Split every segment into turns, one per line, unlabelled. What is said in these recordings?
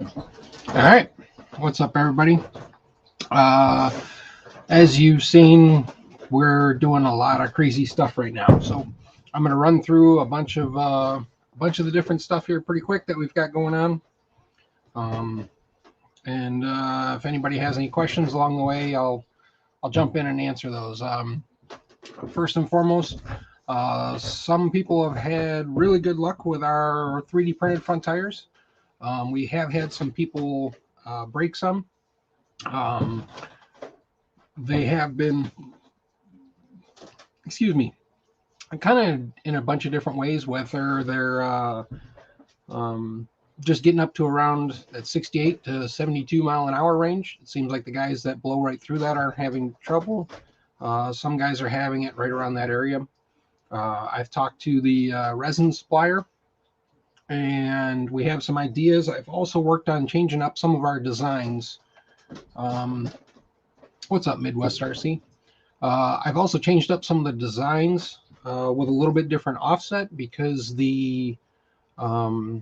All right, what's up, everybody? Uh, as you've seen, we're doing a lot of crazy stuff right now. So I'm going to run through a bunch of the different stuff here pretty quick that we've got going on. Um, and if anybody has any questions along the way, I'll jump in and answer those. First and foremost, some people have had really good luck with our 3D printed front tires. We have had some people break some. Um, they have been, excuse me, kind of in a bunch of different ways, whether they're um, just getting up to around that 68 to 72 mile an hour range. It seems like the guys that blow right through that aren't having trouble. Some guys are having it right around that area. I've talked to the resin supplier and we have some ideas. I've also worked on changing up some of our designs. Um, what's up, Midwest RC? I've also changed up some of the designs with a little bit different offset because the right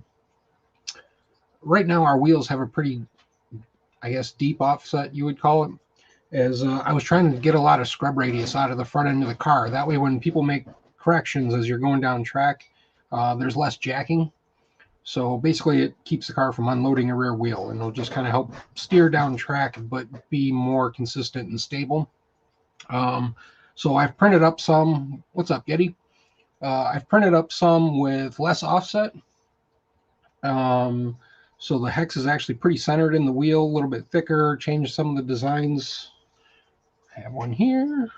now our wheels have a pretty, I guess, deep offset, you would call it. As I was trying to get a lot of scrub radius out of the front end of the car. That way, when people make corrections as you're going down track, there's less jacking. So basically, it keeps the car from unloading a rear wheel, and it'll just kind of help steer down track, but be more consistent and stable. So I've printed up some. What's up, Yeti? I've printed up some with less offset. So the hex is actually pretty centered in the wheel, a little bit thicker. Changed some of the designs. I have one here,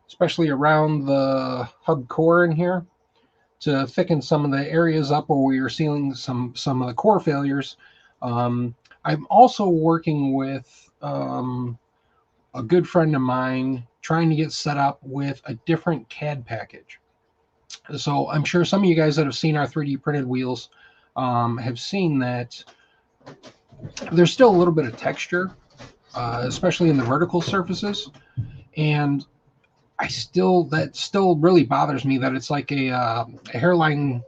especially around the hub core in here, to thicken some of the areas up where we are seeing some of the core failures. I'm also working with a good friend of mine trying to get set up with a different CAD package. So I'm sure some of you guys that have seen our 3D printed wheels have seen that there's still a little bit of texture, especially in the vertical surfaces. And that still really bothers me that it's like a hairline,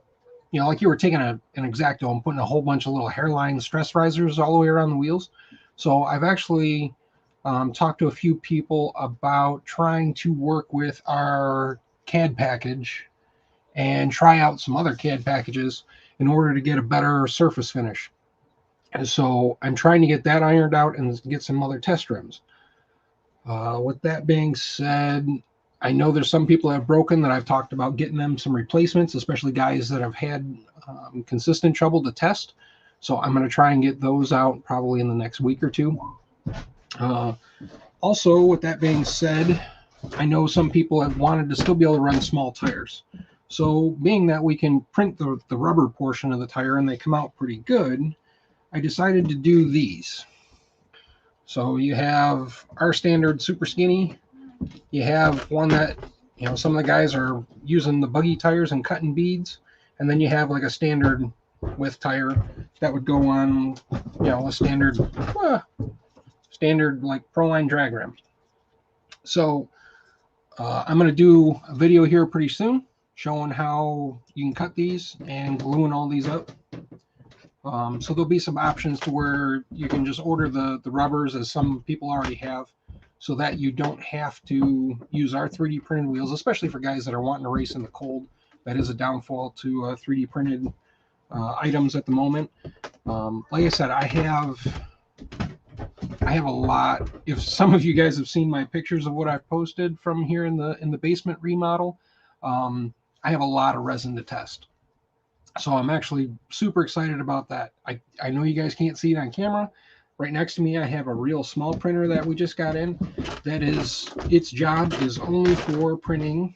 like you were taking an X-Acto and putting a whole bunch of little hairline stress risers all the way around the wheels. So I've actually talked to a few people about trying to work with our CAD package and try out some other CAD packages in order to get a better surface finish. And so I'm trying to get that ironed out and get some other test rims. With that being said, I know there's some people that have broken that I've talked about getting them some replacements, especially guys that have had consistent trouble to test. So I'm going to try and get those out probably in the next week or two. Also, with that being said, I know some people have wanted to still be able to run small tires. So being that we can print the rubber portion of the tire and they come out pretty good, I decided to do these. So you have our standard super skinny. You have one that, some of the guys are using the buggy tires and cutting beads. And then you have like a standard width tire that would go on, a standard like Proline drag rim. So I'm going to do a video here pretty soon showing how you can cut these and gluing all these up. So there'll be some options to where you can just order the rubbers, as some people already have, so that you don't have to use our 3D printed wheels, especially for guys that are wanting to race in the cold. That is a downfall to 3D printed items at the moment. Like I said, I have a lot. If some of you guys have seen my pictures of what I've posted from here in the basement remodel, I have a lot of resin to test. So I'm actually super excited about that. I know you guys can't see it on camera. Right next to me, I have a real small printer that we just got in. That is, its job is only for printing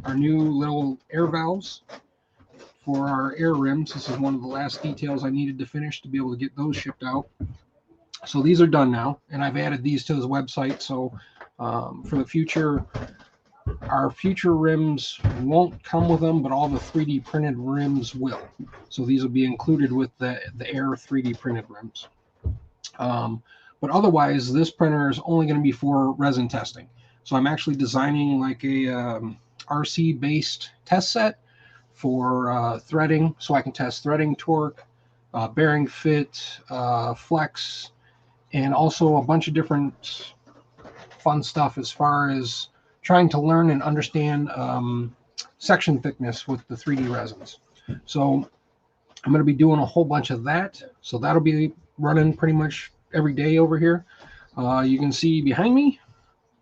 our new little air valves for our air rims. This is one of the last details I needed to finish to be able to get those shipped out. So these are done now, and I've added these to the website. So for the future, our future rims won't come with them, but all the 3D printed rims will. So these will be included with the Air 3D printed rims. But otherwise, this printer is only going to be for resin testing. So I'm actually designing like a RC-based test set for threading, so I can test threading torque, bearing fit, flex, and also a bunch of different fun stuff as far as trying to learn and understand section thickness with the 3D resins. So I'm going to be doing a whole bunch of that. So that'll be running pretty much every day over here. You can see behind me,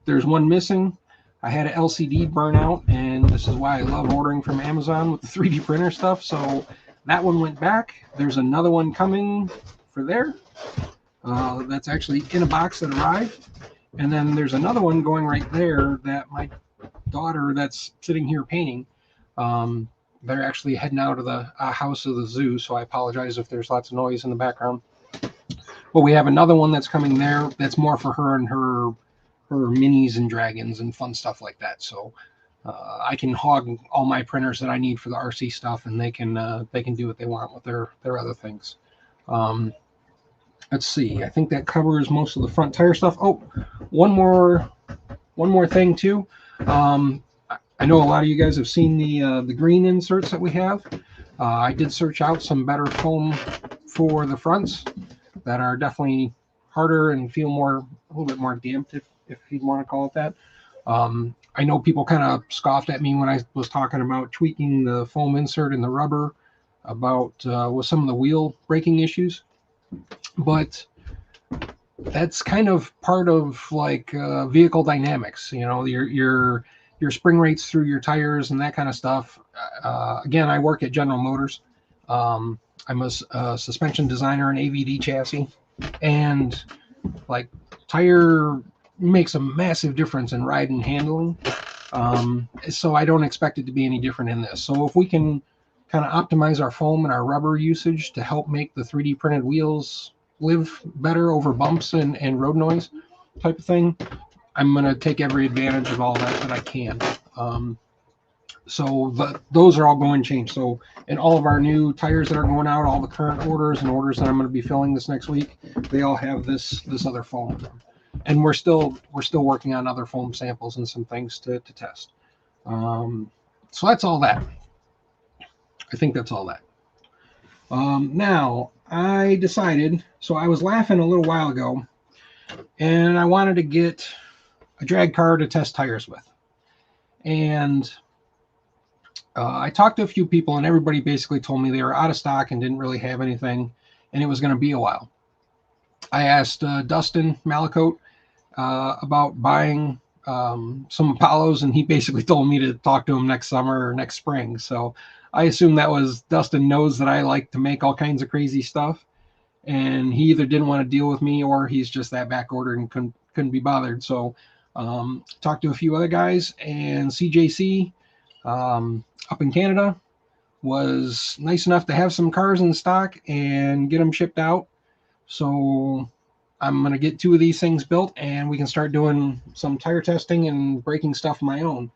there's one missing. I had an LCD burn out, and this is why I love ordering from Amazon with the 3D printer stuff. So that one went back. There's another one coming for there. That's actually in a box that arrived. And then there's another one going right there that my daughter that's sitting here painting, they're actually heading out of the house of the zoo. So I apologize if there's lots of noise in the background. But we have another one that's coming there that's more for her and her minis and dragons and fun stuff like that. So I can hog all my printers that I need for the RC stuff, and they can do what they want with their other things. Let's see. I think that covers most of the front tire stuff. Oh, one more thing too. I know a lot of you guys have seen the green inserts that we have. I did search out some better foam for the fronts that are definitely harder and feel a little bit more damped, if you want to call it that. I know people kind of scoffed at me when I was talking about tweaking the foam insert and the rubber about with some of the wheel braking issues, but that's kind of part of like vehicle dynamics. You know, your spring rates through your tires and that kind of stuff. Again, I work at General Motors. I'm a suspension designer in AVD chassis, and like tire makes a massive difference in ride and handling. So I don't expect it to be any different in this. So if we can kind of optimize our foam and our rubber usage to help make the 3D printed wheels live better over bumps and road noise type of thing, I'm going to take every advantage of all that I can. So those are all going to change. So in all of our new tires that are going out, all the current orders and orders that I'm going to be filling this next week, they all have this other foam. And we're still working on other foam samples and some things to test. So that's all that. I think that's all that. Now I decided, so I was laughing a little while ago, and I wanted to get a drag car to test tires with. And I talked to a few people, and everybody basically told me they were out of stock and didn't really have anything, and it was going to be a while. I asked Dustin Malacote about buying some Apollos, and he basically told me to talk to him next summer or next spring. So I assume that was Dustin knows that I like to make all kinds of crazy stuff, and he either didn't want to deal with me or he's just that back ordered and couldn't be bothered. So talked to a few other guys, and CJC up in Canada was nice enough to have some cars in stock and get them shipped out. So I'm going to get 2 of these things built, and we can start doing some tire testing and braking stuff of my own.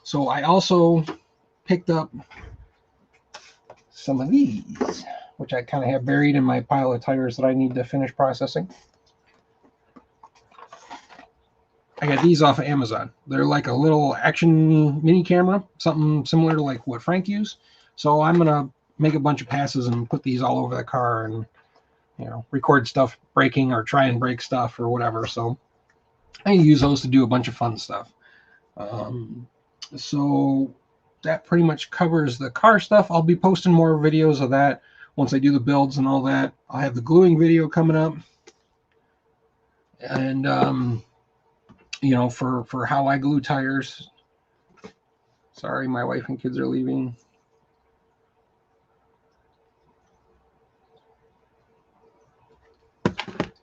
So I also picked up some of these, which I kind of have buried in my pile of tires that I need to finish processing. I got these off of Amazon. They're like a little action mini camera, something similar to like what Frank used. So I'm going to make a bunch of passes and put these all over the car and, you know, record stuff braking or try and break stuff or whatever. So I use those to do a bunch of fun stuff. So that pretty much covers the car stuff. I'll be posting more videos of that once I do the builds and all that. I'll have the gluing video coming up. And, you know, for how I glue tires. Sorry, my wife and kids are leaving.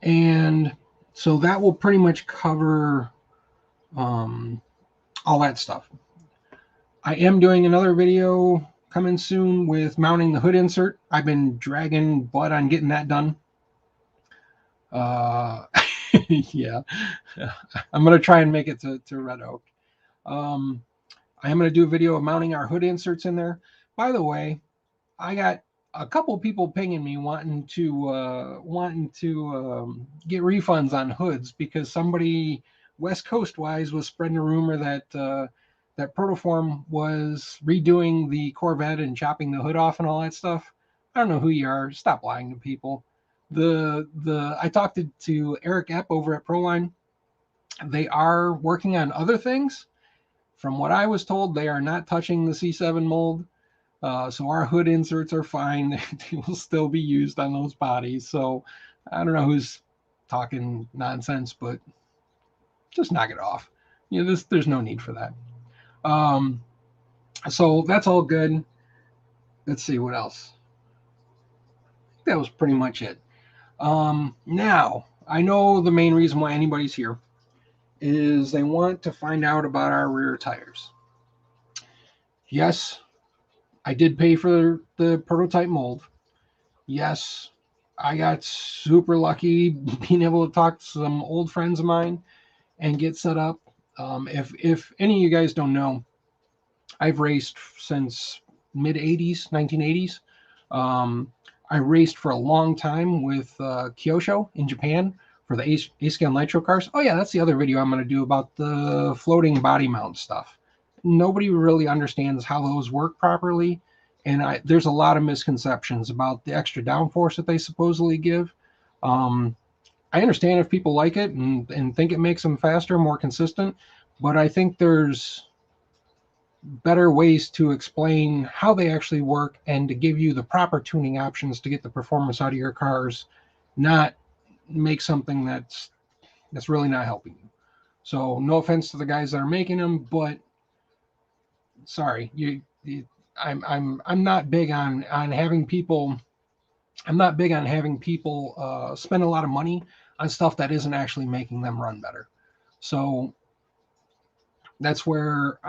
And so that will pretty much cover all that stuff. I am doing another video coming soon with mounting the hood insert. I've been dragging butt on getting that done. Yeah, I'm going to try and make it to Red Oak. I am going to do a video of mounting our hood inserts in there. By the way, I got a couple people pinging me wanting to get refunds on hoods because somebody West Coast wise was spreading a rumor that that Protoform was redoing the Corvette and chopping the hood off and all that stuff. I don't know who you are. Stop lying to people. I talked to Eric Epp over at Proline. They are working on other things. From what I was told, they are not touching the C7 mold. So our hood inserts are fine. They will still be used on those bodies. So I don't know who's talking nonsense, but just knock it off. You know, there's no need for that. So that's all good. Let's see what else. That was pretty much it. Now, I know the main reason why anybody's here is they want to find out about our rear tires. Yes, I did pay for the prototype mold. Yes, I got super lucky being able to talk to some old friends of mine and get set up. If any of you guys don't know, I've raced since mid 80s, 1980s. I raced for a long time with Kyosho in Japan for the A-scale nitro cars. Oh yeah, that's the other video I'm going to do about the floating body mount stuff. Nobody really understands how those work properly, and there's a lot of misconceptions about the extra downforce that they supposedly give. I understand if people like it and think it makes them faster, more consistent, but I think there's better ways to explain how they actually work and to give you the proper tuning options to get the performance out of your cars, not make something that's really not helping you. So no offense to the guys that are making them, but sorry, I'm not big on having people. I'm not big on having people spend a lot of money on stuff that isn't actually making them run better. So that's where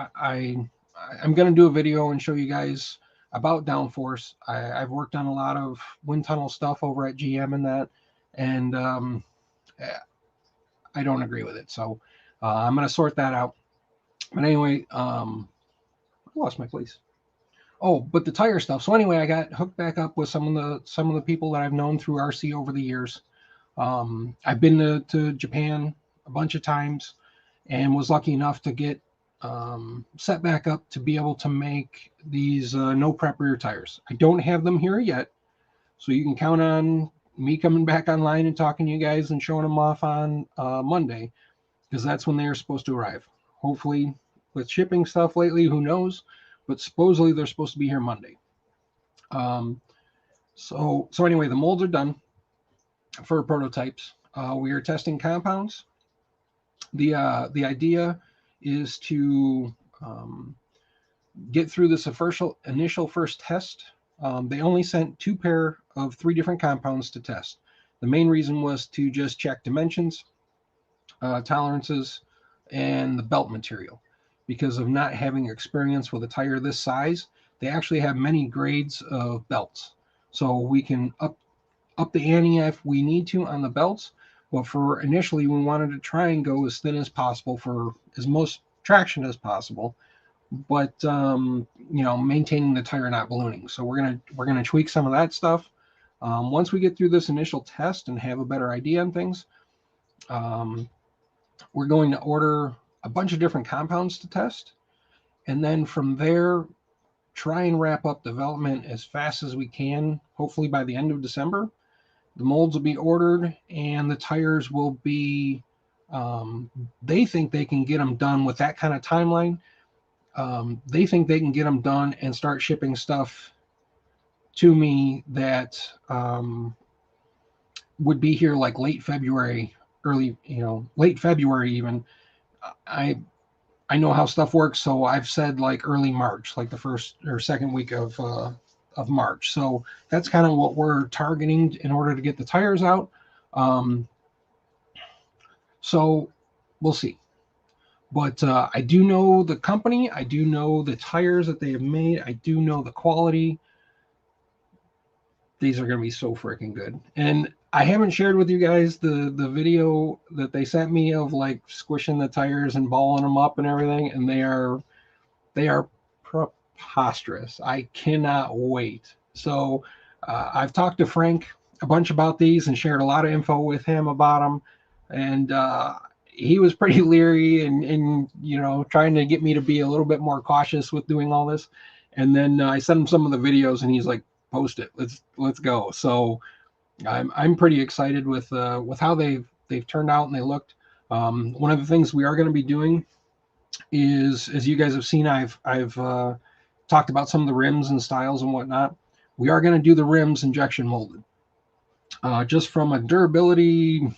I'm going to do a video and show you guys about downforce. I've worked on a lot of wind tunnel stuff over at GM and that, and I don't agree with it. So I'm going to sort that out. But anyway, I lost my place. Oh, but the tire stuff. So anyway, I got hooked back up with some of the people that I've known through RC over the years. I've been to Japan a bunch of times and was lucky enough to get set back up to be able to make these no prep rear tires. I don't have them here yet, so you can count on me coming back online and talking to you guys and showing them off on Monday, because that's when they are supposed to arrive. Hopefully, with shipping stuff lately, who knows, but supposedly they're supposed to be here Monday. So anyway, the molds are done for prototypes. We are testing compounds. The idea is to get through this initial first test. They only sent 2 pair of 3 different compounds to test. The main reason was to just check dimensions, tolerances, and the belt material. Because of not having experience with a tire this size, they actually have many grades of belts. So we can up the ante if we need to on the belts. But for initially, we wanted to try and go as thin as possible for as most traction as possible, but maintaining the tire not ballooning. So we're gonna tweak some of that stuff. Once we get through this initial test and have a better idea on things, we're going to order a bunch of different compounds to test, and then from there try and wrap up development as fast as we can, hopefully by the end of December. The molds will be ordered and the tires will be, they think they can get them done with that kind of timeline. They think they can get them done and start shipping stuff to me that would be here like late February, late February even. I know how stuff works, so I've said like early March, like the first or second week of March. So that's kind of what we're targeting in order to get the tires out. So we'll see. But I do know the company. I do know the tires that they have made. I do know the quality. These are going to be so freaking good. And I haven't shared with you guys the video that they sent me of like squishing the tires and balling them up and everything. And they are preposterous. I cannot wait. So I've talked to Frank a bunch about these and shared a lot of info with him about them. And he was pretty leery and trying to get me to be a little bit more cautious with doing all this. And then I sent him some of the videos and he's like, post it. Let's go. So I'm pretty excited with how they've turned out and they looked. One of the things we are going to be doing is, as you guys have seen, I've talked about some of the rims and styles and whatnot. We are going to do the rims injection molded, just from a durability,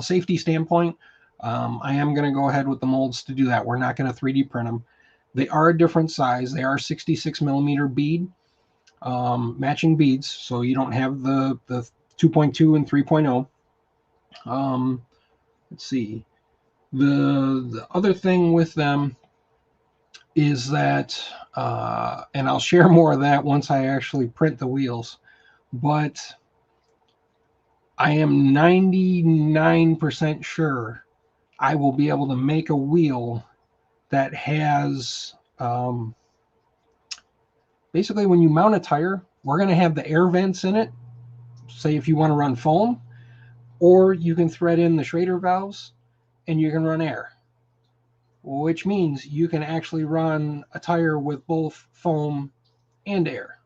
safety standpoint. I am going to go ahead with the molds to do that. We're not going to 3D print them. They are a different size. They are 66 millimeter bead, matching beads, so you don't have the 2.2 and 3.0. Let's see. The other thing with them is that, and I'll share more of that once I actually print the wheels, but I am 99% sure I will be able to make a wheel that has, basically when you mount a tire, we're going to have the air vents in it. Say if you want to run foam, or you can thread in the Schrader valves and you can run air, which means you can actually run a tire with both foam and air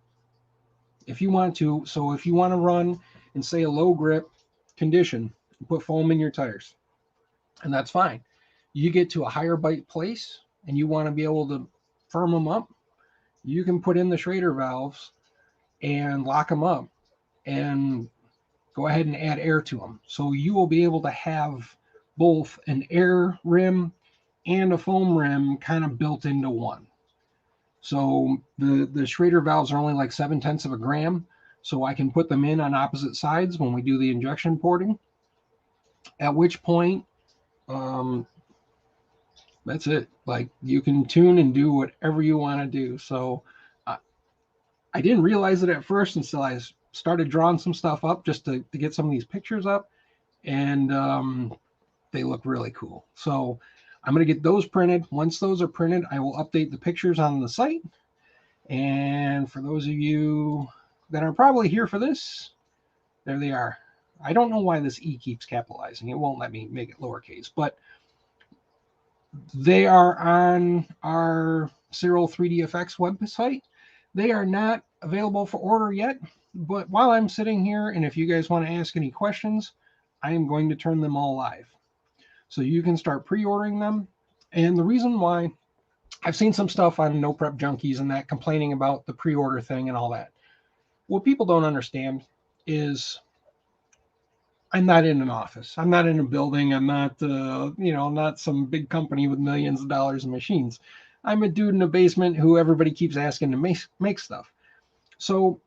if you want to. So if you want to run in, say, a low grip condition, put foam in your tires, and that's fine. You get to a higher bite place and you want to be able to firm them up, you can put in the Schrader valves and lock them up and go ahead and add air to them. So you will be able to have both an air rim and a foam rim kind of built into one. So the Schrader valves are only like 0.7 of a gram, so I can put them in on opposite sides when we do the injection porting, at which point that's it. Like, you can tune and do whatever you want to do. So I didn't realize it at first until I started drawing some stuff up just to get some of these pictures up, and they look really cool. So I'm going to get those printed. Once those are printed, I will update the pictures on the site. And for those of you that are probably here for this, there they are. I don't know why this E keeps capitalizing. It won't let me make it lowercase, but they are on our Cyrul 3DFX website. They are not available for order yet, but while I'm sitting here, and if you guys want to ask any questions, I am going to turn them all live. So you can start pre-ordering them. And the reason why, I've seen some stuff on No Prep Junkies and that complaining about the pre-order thing and all that. What people don't understand is I'm not in an office. I'm not in a building. I'm not, not some big company with millions of dollars in machines. I'm a dude in a basement who everybody keeps asking to make stuff. So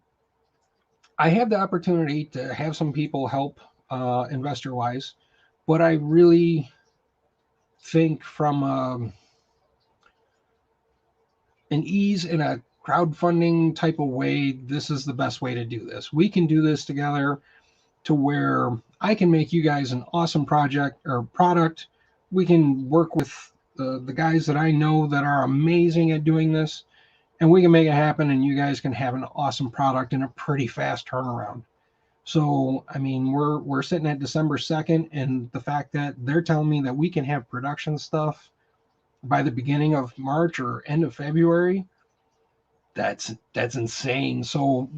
I have the opportunity to have some people help investor-wise, but I really think from an ease and a crowdfunding type of way, this is the best way to do this. We can do this together to where I can make you guys an awesome project or product. We can work with the guys that I know that are amazing at doing this, and we can make it happen, and you guys can have an awesome product in a pretty fast turnaround. So, I mean, we're sitting at December 2nd, and the fact that they're telling me that we can have production stuff by the beginning of March or end of February, that's insane. So,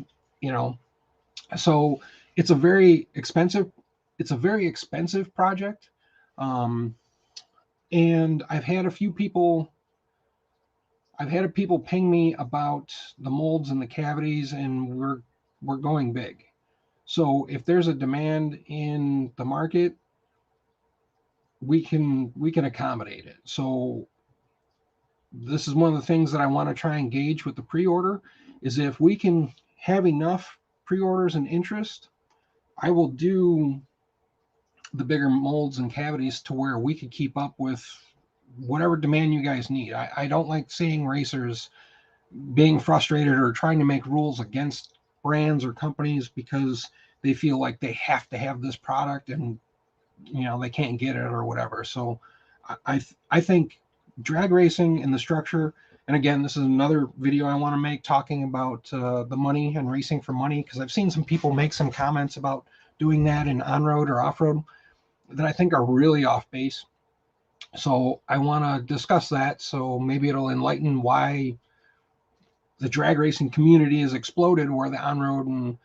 so it's a very expensive project. And I've had a few people ping me about the molds and the cavities, and we're going big. So if there's a demand in the market, we can accommodate it. So this is one of the things that I want to try and gauge with the pre-order, is if we can have enough pre-orders and interest, I will do the bigger molds and cavities to where we could keep up with whatever demand you guys need. I don't like seeing racers being frustrated or trying to make rules against brands or companies because they feel like they have to have this product and they can't get it or whatever. So I think drag racing and the structure, and again, this is another video I want to make talking about the money and racing for money, because I've seen some people make some comments about doing that in on-road or off-road that I think are really off base. So I want to discuss that. So maybe it'll enlighten why the drag racing community has exploded, where the on-road and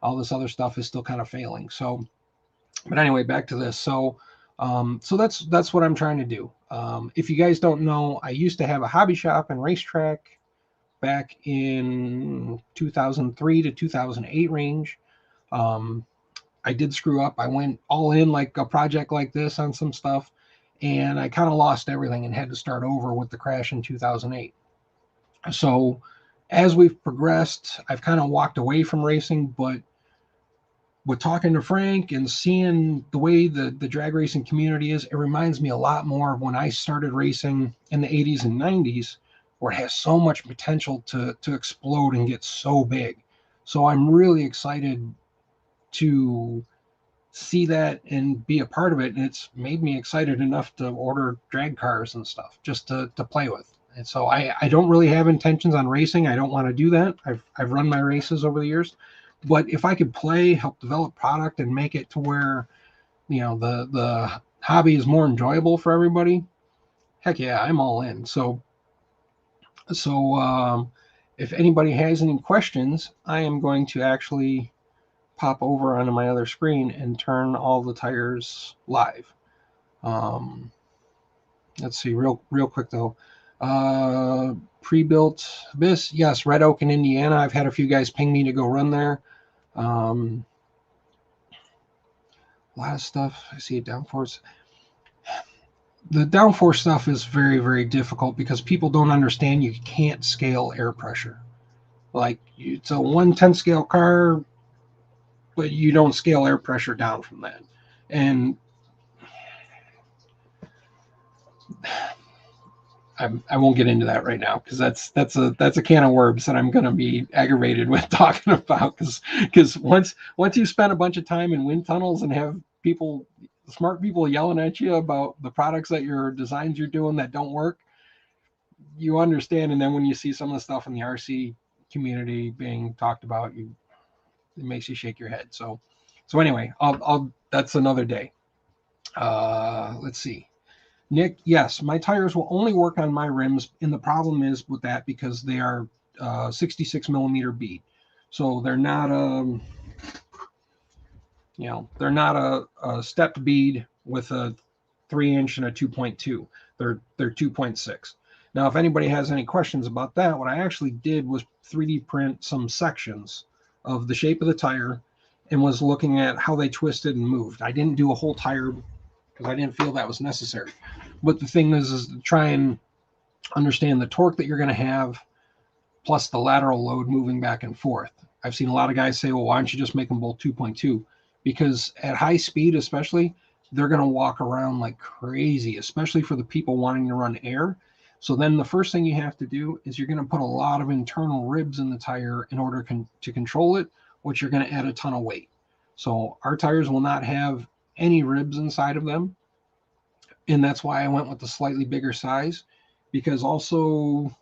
all this other stuff is still kind of failing. So, but anyway, back to this. So, so that's what I'm trying to do. If you guys don't know, I used to have a hobby shop and racetrack back in 2003 to 2008 range. I did screw up. I went all in like a project like this on some stuff, and I kind of lost everything and had to start over with the crash in 2008. So as we've progressed, I've kind of walked away from racing, but with talking to Frank and seeing the way the drag racing community is, it reminds me a lot more of when I started racing in the 80s and 90s, where it has so much potential to explode and get so big. So I'm really excited to see that and be a part of it. And it's made me excited enough to order drag cars and stuff just to play with. And so I don't really have intentions on racing. I don't want to do that. I've run my races over the years. But if I could play, help develop product, and make it to where, you know, the hobby is more enjoyable for everybody, heck yeah, I'm all in. So if anybody has any questions, I am going to actually pop over onto my other screen and turn all the tires live. Let's see, real quick though. Pre-built Abyss, yes, Red Oak in Indiana. I've had a few guys ping me to go run there. A lot of stuff. I see it downforce. The downforce stuff is very, very difficult because people don't understand you can't scale air pressure. Like, it's a 1/10 scale car, but you don't scale air pressure down from that. And I won't get into that right now because that's a can of worms that I'm going to be aggravated with talking about, because once you spend a bunch of time in wind tunnels and have smart people yelling at you about the products that your designs you're doing that don't work, you understand. And then when you see some of the stuff in the RC community being talked about, it makes you shake your head. So anyway, I'll that's another day. Let's see. Nick, yes, my tires will only work on my rims, and the problem is with that because they are 66 millimeter bead, so they're not they're not a stepped bead with a 3-inch and a 2.2. They're 2.6. Now, if anybody has any questions about that, what I actually did was 3D print some sections of the shape of the tire and was looking at how they twisted and moved. I didn't do a whole tire because I didn't feel that was necessary. But the thing is to try and understand the torque that you're going to have, plus the lateral load moving back and forth. I've seen a lot of guys say, well, why don't you just make them both 2.2? Because at high speed, especially, they're going to walk around like crazy, especially for the people wanting to run air. So then the first thing you have to do is you're going to put a lot of internal ribs in the tire in order to control it, which you're going to add a ton of weight. So our tires will not have any ribs inside of them. And that's why I went with the slightly bigger size, because also,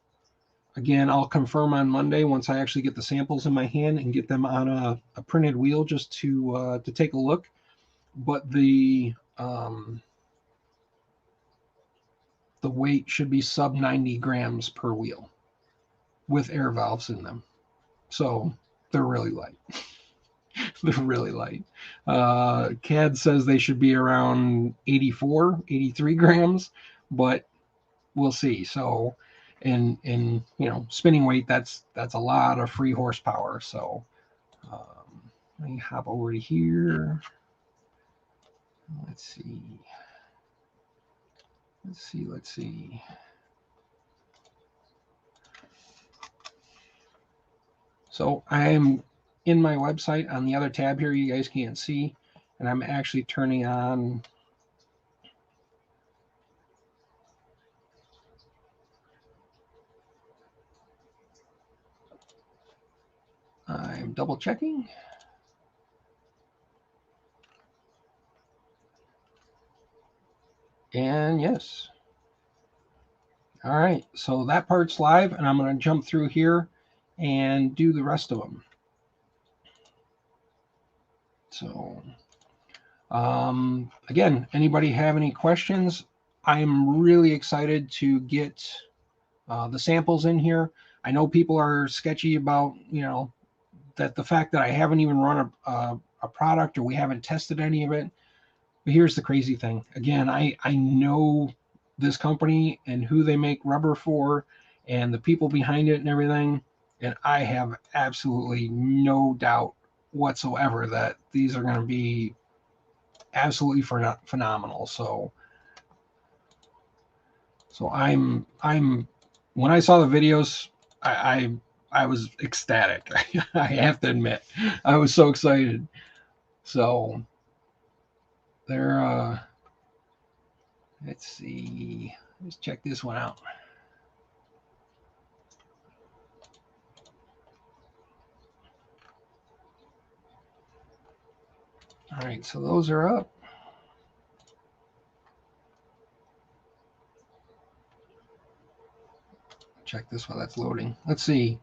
again, I'll confirm on Monday once I actually get the samples in my hand and get them on a printed wheel just to take a look. But the weight should be sub 90 grams per wheel with air valves in them. So they're really light. They're really light. CAD says they should be around 84, 83 grams, but we'll see. So in spinning weight, that's a lot of free horsepower. So let me hop over to here. Let's see. So I'm in my website on the other tab here, you guys can't see, and I'm actually turning on I'm double checking. And yes. All right, so that part's live, and I'm going to jump through here and do the rest of them. So again, anybody have any questions? I'm really excited to get the samples in here. I know people are sketchy about, that the fact that I haven't even run a product or we haven't tested any of it. But here's the crazy thing. Again, I know this company and who they make rubber for and the people behind it and everything. And I have absolutely no doubt whatsoever that these are going to be absolutely phenomenal. So I'm when I saw the videos, I was ecstatic. I have to admit, I was so excited. So they're let's see, let's check this one out. All right, so those are up. Check this one, that's loading. Let's see.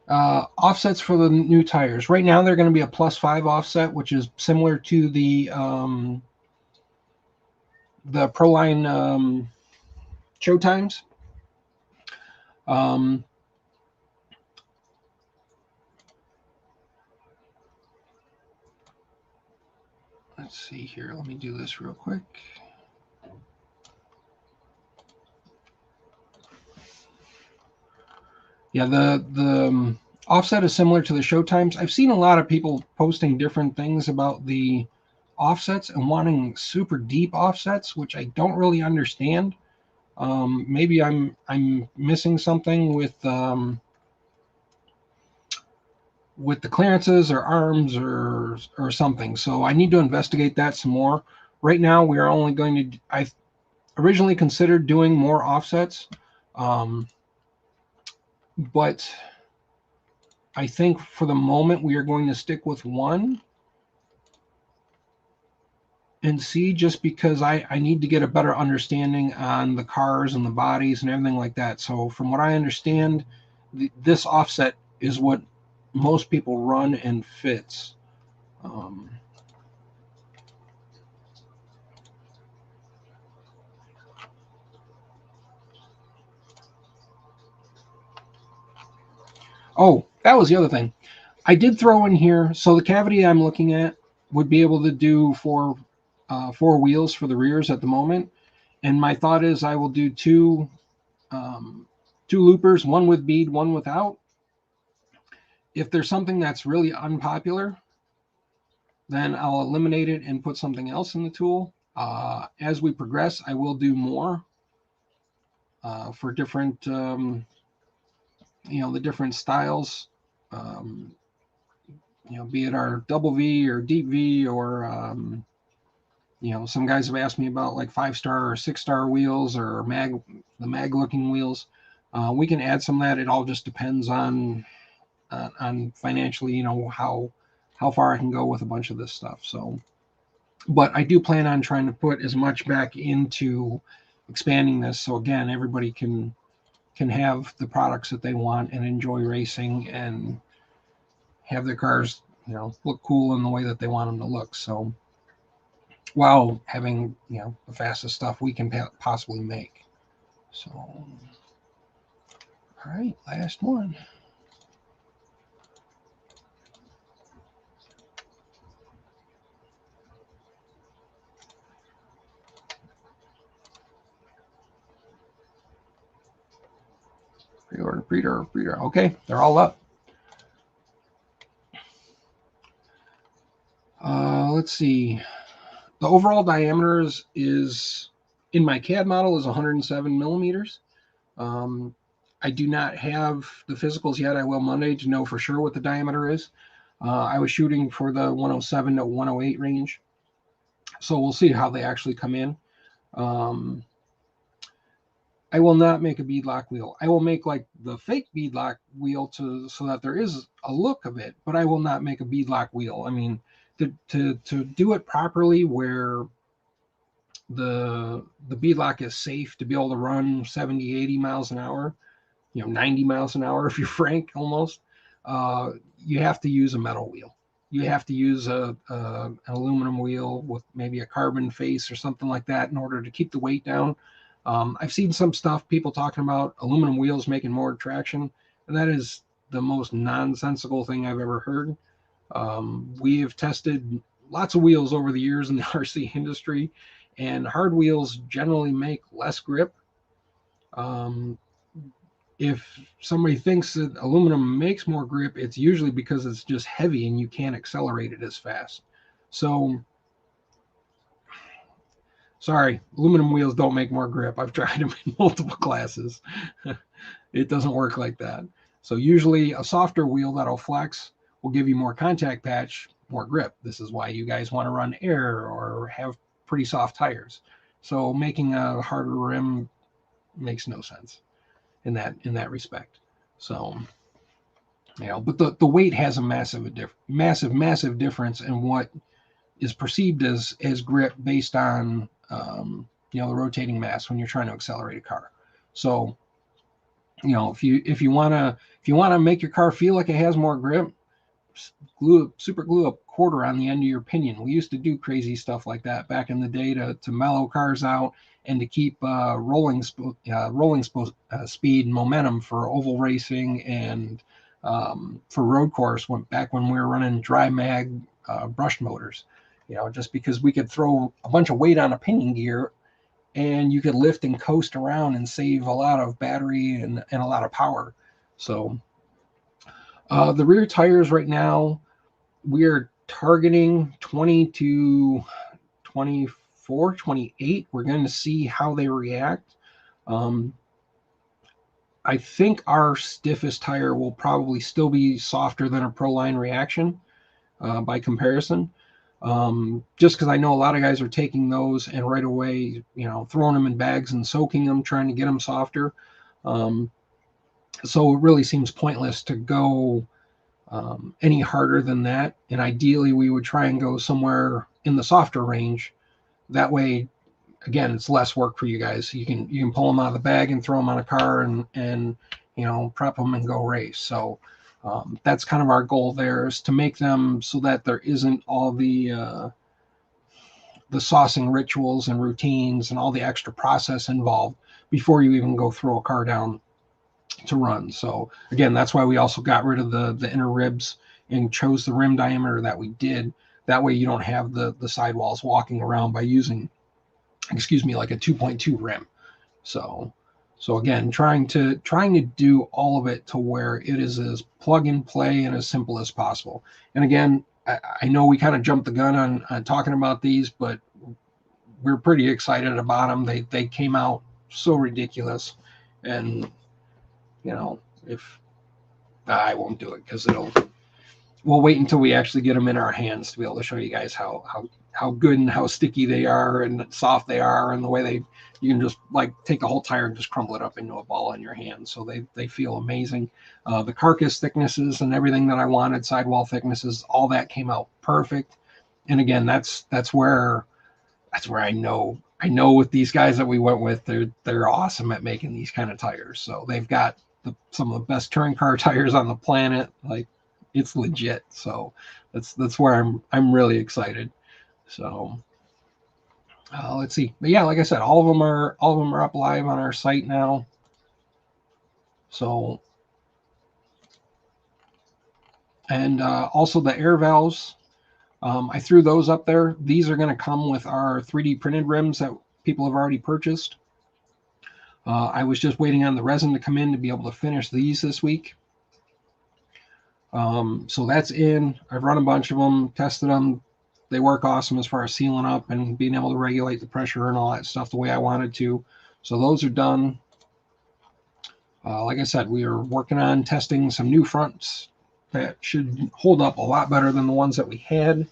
Offsets for the new tires. Right now, they're going to be a +5 offset, which is similar to the Proline Showtimes. Let's see here. Let me do this real quick. Yeah, the offset is similar to the Showtimes. I've seen a lot of people posting different things about the offsets and wanting super deep offsets, which I don't really understand. Maybe I'm missing something with the clearances or arms or something. So I need to investigate that some more. Right now, we are only going to. I originally considered doing more offsets, but I think for the moment we are going to stick with one and see, just because I need to get a better understanding on the cars and the bodies and everything like that. So from what I understand, this offset is what most people run and fits. Oh, that was the other thing. I did throw in here, so the cavity I'm looking at would be able to do four wheels for the rears at the moment. And my thought is I will do two loopers, one with bead, one without. If there's something that's really unpopular, then I'll eliminate it and put something else in the tool. As we progress, I will do more for different, the different styles. Be it our double V or deep V, or some guys have asked me about like 5-star or 6-star wheels or the mag looking wheels. We can add some of that. It all just depends on financially, how far I can go with a bunch of this stuff. So, but I do plan on trying to put as much back into expanding this, so again, everybody can have the products that they want and enjoy racing and have their cars, look cool in the way that they want them to look. So, while having the fastest stuff we can possibly make. So, all right, last one. Pre-order. Okay, they're all up. Let's see. The overall diameter is in my CAD model is 107 millimeters. I do not have the physicals yet. I will Monday to know for sure what the diameter is. I was shooting for the 107 to 108 range. So we'll see how they actually come in. I will not make a beadlock wheel. I will make like the fake beadlock wheel so that there is a look of it, but I will not make a beadlock wheel. I mean, to do it properly, where the beadlock is safe to be able to run 70, 80 miles an hour, 90 miles an hour if you're frank, almost, you have to use a metal wheel. You have to use an aluminum wheel with maybe a carbon face or something like that in order to keep the weight down. I've seen some stuff, people talking about aluminum wheels making more traction. That is the most nonsensical thing I've ever heard. We have tested lots of wheels over the years in the RC industry, and hard wheels generally make less grip. If somebody thinks that aluminum makes more grip, it's usually because it's just heavy and you can't accelerate it as fast. So, sorry, aluminum wheels don't make more grip. I've tried them in multiple classes. It doesn't work like that. So usually a softer wheel that'll flex will give you more contact patch, more grip. This is why you guys want to run air or have pretty soft tires. So making a harder rim makes no sense in that respect. So, but the weight has a massive difference in what is perceived as grip based on the rotating mass when you're trying to accelerate a car. So, if you wanna make your car feel like it has more grip, super glue a quarter on the end of your pinion. We used to do crazy stuff like that back in the day to mellow cars out and to keep rolling speed and momentum for oval racing and for road course back when we were running dry mag brushed motors. Just because we could throw a bunch of weight on a pinion gear and you could lift and coast around and save a lot of battery and a lot of power. So the rear tires right now, we're targeting 20 to 24, 28. We're going to see how they react. I think our stiffest tire will probably still be softer than a Proline Reaction by comparison. Just because I know a lot of guys are taking those and right away, throwing them in bags and soaking them, trying to get them softer. So it really seems pointless to go any harder than that. And ideally, we would try and go somewhere in the softer range. That way, again, it's less work for you guys. You can pull them out of the bag and throw them on a car and prep them and go race. So that's kind of our goal there, is to make them so that there isn't all the saucing rituals and routines and all the extra process involved before you even go throw a car down to run. So again, that's why we also got rid of the inner ribs and chose the rim diameter that we did. That way you don't have the sidewalls walking around by using, like a 2.2 rim. So again, trying to do all of it to where it is as plug and play and as simple as possible. And again, I know we kind of jumped the gun on talking about these, but we're pretty excited about them. They came out so ridiculous, and if I won't do it because we'll wait until we actually get them in our hands to be able to show you guys how good and how sticky they are and soft they are, and the way you can just like take a whole tire and just crumble it up into a ball in your hand. So they feel amazing. The carcass thicknesses and everything that I wanted, sidewall thicknesses, all that came out perfect. And again, that's where I know with these guys that we went with, they're awesome at making these kind of tires. So they've got some of the best touring car tires on the planet. Like, it's legit. So that's where I'm really excited. So let's see. But yeah, like I said, all of them are up live on our site now. So, and also the air valves, I threw those up there. These are going to come with our 3D printed rims that people have already purchased. I was just waiting on the resin to come in to be able to finish these this week. So that's in. I've run a bunch of them, tested them. They work awesome as far as sealing up and being able to regulate the pressure and all that stuff the way I wanted to. So those are done. Like I said, we are working on testing some new fronts that should hold up a lot better than the ones that we had.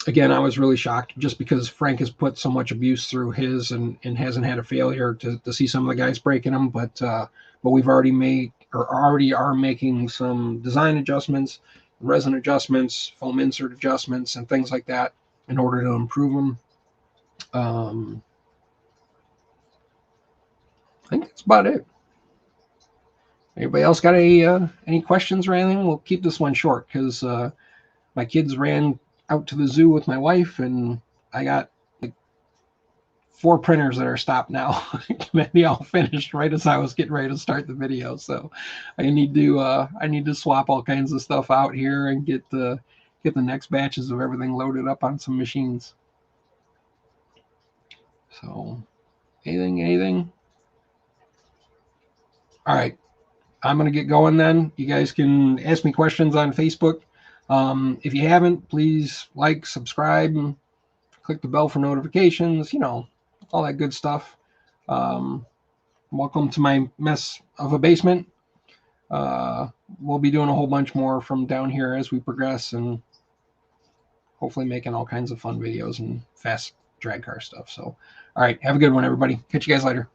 Again, I was really shocked just because Frank has put so much abuse through his and hasn't had a failure to see some of the guys breaking them. But we've already are making some design adjustments, resin adjustments, foam insert adjustments, and things like that in order to improve them. I think that's about it. Anybody else got any questions or anything? We'll keep this one short because my kids ran out to the zoo with my wife, and I got like 4 printers that are stopped now. Maybe all finished right as I was getting ready to start the video. So I need to swap all kinds of stuff out here and get the next batches of everything loaded up on some machines. So anything? All right. I'm going to get going then. You guys can ask me questions on Facebook. If you haven't, please like, subscribe, and click the bell for notifications, you know, all that good stuff. Welcome to my mess of a basement. We'll be doing a whole bunch more from down here as we progress, and hopefully making all kinds of fun videos and fast drag car stuff. So, all right, have a good one, everybody. Catch you guys later.